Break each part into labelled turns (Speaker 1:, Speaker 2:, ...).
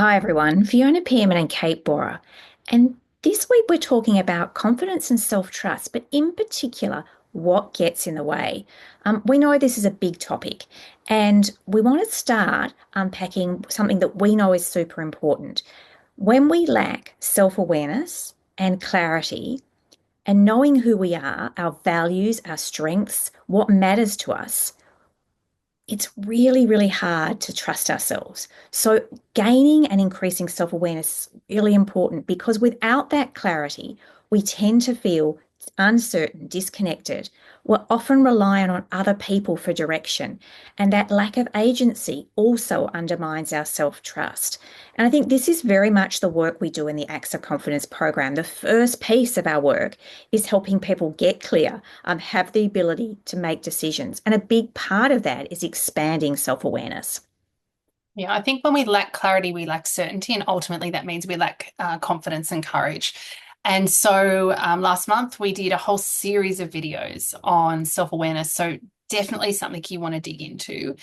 Speaker 1: Hi everyone, Fiona Pearman and Kate Bora. And this week we're talking about confidence and self-trust, but in particular, what gets in the way. We know this is a big topic, and we want to start unpacking something that we know is super important. When we lack self-awareness and clarity, and knowing who we are, our values, our strengths, what matters to us, it's really, really hard to trust ourselves. So gaining and increasing self-awareness is really important because without that clarity, we tend to feel uncertain, disconnected. We're often reliant on other people for direction. And that lack of agency also undermines our self-trust. And I think this is very much the work we do in the Acts of Confidence program. The first piece of our work is helping people get clear, have the ability to make decisions. And a big part of that is expanding self-awareness.
Speaker 2: Yeah, I think when we lack clarity, we lack certainty, and ultimately that means we lack confidence and courage. And so last month we did a whole series of videos on self-awareness. So definitely something you want to dig into.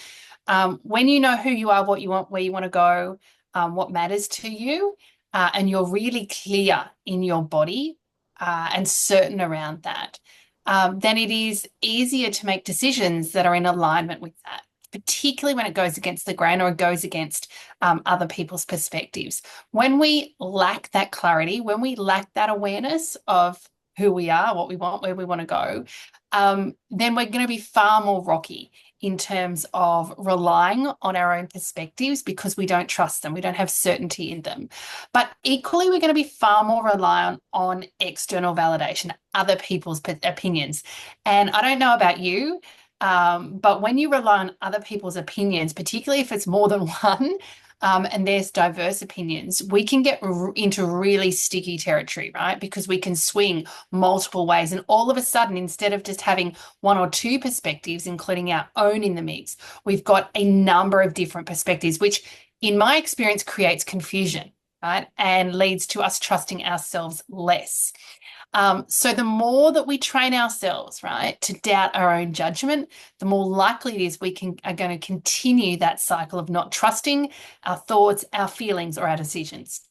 Speaker 2: When you know who you are, what you want, where you want to go, what matters to you, and you're really clear in your body and certain around that, then it is easier to make decisions that are in alignment with that, particularly when it goes against the grain or it goes against other people's perspectives. When we lack that clarity, when we lack that awareness of who we are, what we want, where we want to go, then we're going to be far more rocky in terms of relying on our own perspectives because we don't trust them. We don't have certainty in them. But equally, we're going to be far more reliant on external validation, other people's opinions. And I don't know about you, but when you rely on other people's opinions, particularly if it's more than one, and there's diverse opinions, we can get into really sticky territory, right? Because we can swing multiple ways. And all of a sudden, instead of just having one or two perspectives, including our own in the mix, we've got a number of different perspectives, which in my experience creates confusion, right? And leads to us trusting ourselves less. So the more that we train ourselves, right, to doubt our own judgment, the more likely it is are going to continue that cycle of not trusting our thoughts, our feelings, or our decisions.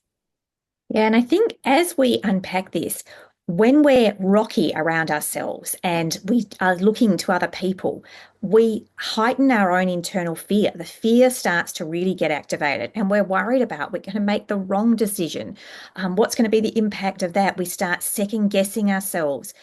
Speaker 1: Yeah, and I think as we unpack this, when we're rocky around ourselves and we are looking to other people, we heighten our own internal fear. The fear starts to really get activated, and we're worried about we're going to make the wrong decision. What's going to be the impact of that? We start second guessing ourselves.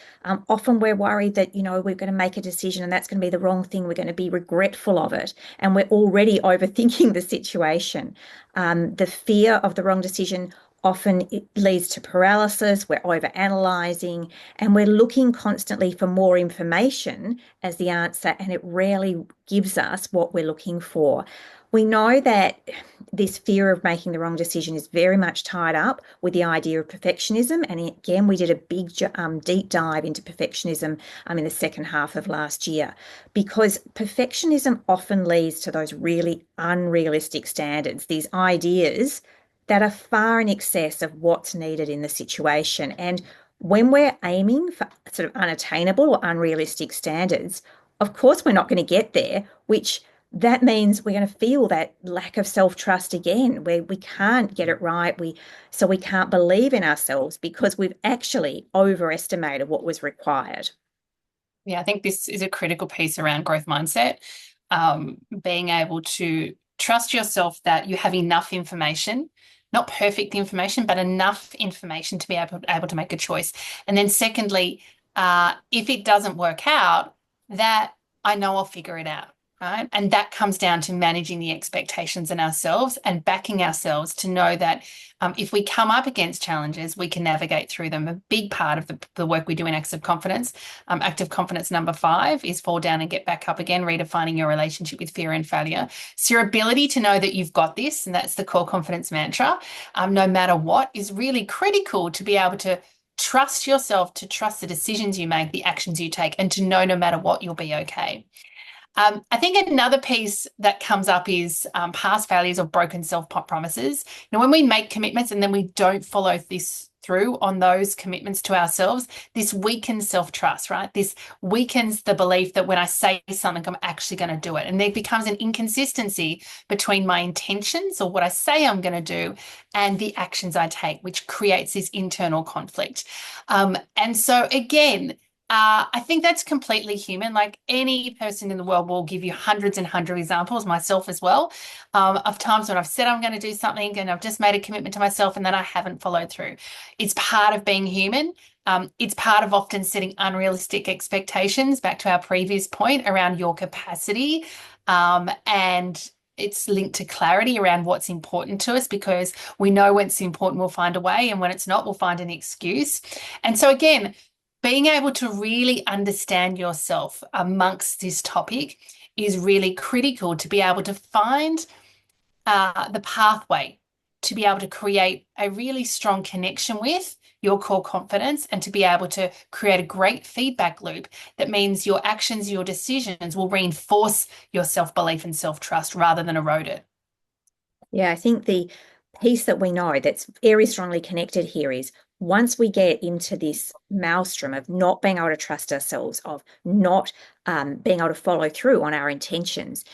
Speaker 1: Often we're worried that, we're going to make a decision and that's going to be the wrong thing. We're going to be regretful of it. And we're already overthinking the situation. The fear of the wrong decision often it leads to paralysis, we're overanalyzing, and we're looking constantly for more information as the answer, and it rarely gives us what we're looking for. We know that this fear of making the wrong decision is very much tied up with the idea of perfectionism. And again, we did a big deep dive into perfectionism in the second half of last year, because perfectionism often leads to those really unrealistic standards, these ideas that are far in excess of what's needed in the situation. And when we're aiming for sort of unattainable or unrealistic standards, of course, we're not going to get there, which that means we're going to feel that lack of self-trust again, where we can't get it right. So we can't believe in ourselves because we've actually overestimated what was required.
Speaker 2: Yeah, I think this is a critical piece around growth mindset, being able to trust yourself that you have enough information, not perfect information, but enough information to be able to make a choice. And then secondly, if it doesn't work out, that I know I'll figure it out. Right. And that comes down to managing the expectations in ourselves and backing ourselves to know that if we come up against challenges, we can navigate through them. A big part of the work we do in Active Confidence, Active Confidence number 5 is fall down and get back up again, redefining your relationship with fear and failure. So your ability to know that you've got this, and that's the core confidence mantra, no matter what, is really critical to be able to trust yourself, to trust the decisions you make, the actions you take, and to know no matter what, you'll be okay. I think another piece that comes up is past failures or broken self-promises. When we make commitments and then we don't follow this through on those commitments to ourselves, this weakens self-trust, right? This weakens the belief that when I say something, I'm actually going to do it. And there becomes an inconsistency between my intentions or what I say I'm going to do and the actions I take, which creates this internal conflict. And so again, I think that's completely human. Like any person in the world will give you hundreds and hundreds of examples, myself as well, of times when I've said I'm going to do something and I've just made a commitment to myself and then I haven't followed through. It's part of being human. It's part of often setting unrealistic expectations, back to our previous point around your capacity. And it's linked to clarity around what's important to us, because we know when it's important, we'll find a way, and when it's not, we'll find an excuse. And so again, being able to really understand yourself amongst this topic is really critical to be able to find the pathway to be able to create a really strong connection with your core confidence and to be able to create a great feedback loop that means your actions, your decisions will reinforce your self-belief and self-trust rather than erode it.
Speaker 1: Yeah, I think the piece that we know that's very strongly connected here is once we get into this maelstrom of not being able to trust ourselves, of not being able to follow through on our intentions,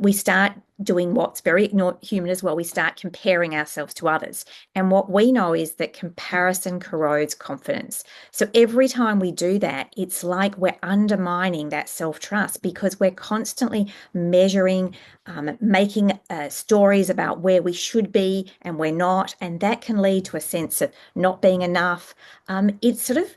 Speaker 1: we start doing what's very not human as well. We start comparing ourselves to others. And what we know is that comparison corrodes confidence. So every time we do that, it's like we're undermining that self-trust because we're constantly measuring, making stories about where we should be and we're not. And that can lead to a sense of not being enough. It's sort of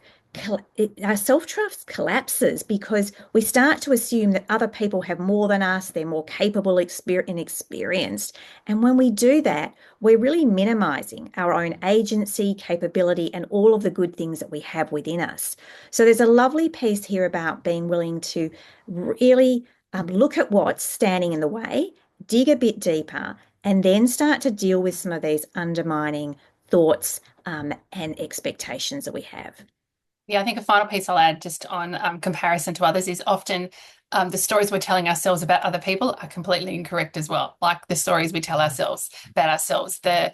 Speaker 1: our self-trust collapses because we start to assume that other people have more than us, they're more capable and experienced. And when we do that, we're really minimizing our own agency, capability, and all of the good things that we have within us. So there's a lovely piece here about being willing to really look at what's standing in the way, dig a bit deeper, and then start to deal with some of these undermining thoughts and expectations that we have.
Speaker 2: Yeah, I think a final piece I'll add just on comparison to others is often the stories we're telling ourselves about other people are completely incorrect as well. Like the stories we tell ourselves about ourselves, the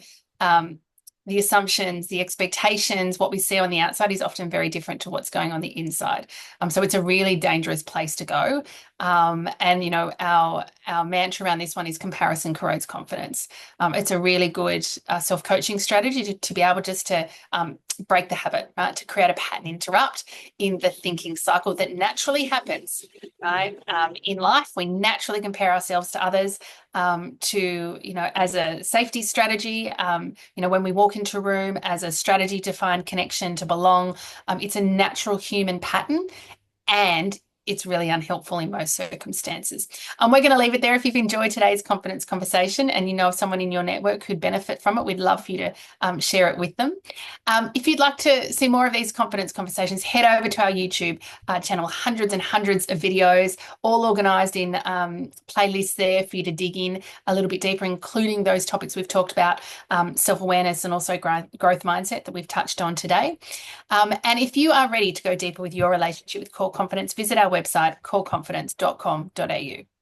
Speaker 2: assumptions, the expectations, what we see on the outside is often very different to what's going on the inside. So it's a really dangerous place to go. And you know, our mantra around this one is comparison corrodes confidence. It's a really good self-coaching strategy to be able just to break the habit, right? To create a pattern interrupt in the thinking cycle that naturally happens, right? In life, we naturally compare ourselves to others, to, you know, as a safety strategy, you know, when we walk into a room, as a strategy to find connection, to belong. It's a natural human pattern. And it's really unhelpful in most circumstances. We're going to leave it there. If you've enjoyed today's confidence conversation and you know of someone in your network who'd benefit from it, we'd love for you to share it with them. If you'd like to see more of these confidence conversations, head over to our YouTube channel. Hundreds and hundreds of videos, all organised in playlists there for you to dig in a little bit deeper, including those topics we've talked about, self-awareness and also growth mindset that we've touched on today. And if you are ready to go deeper with your relationship with core confidence, visit our website, coreconfidence.com.au.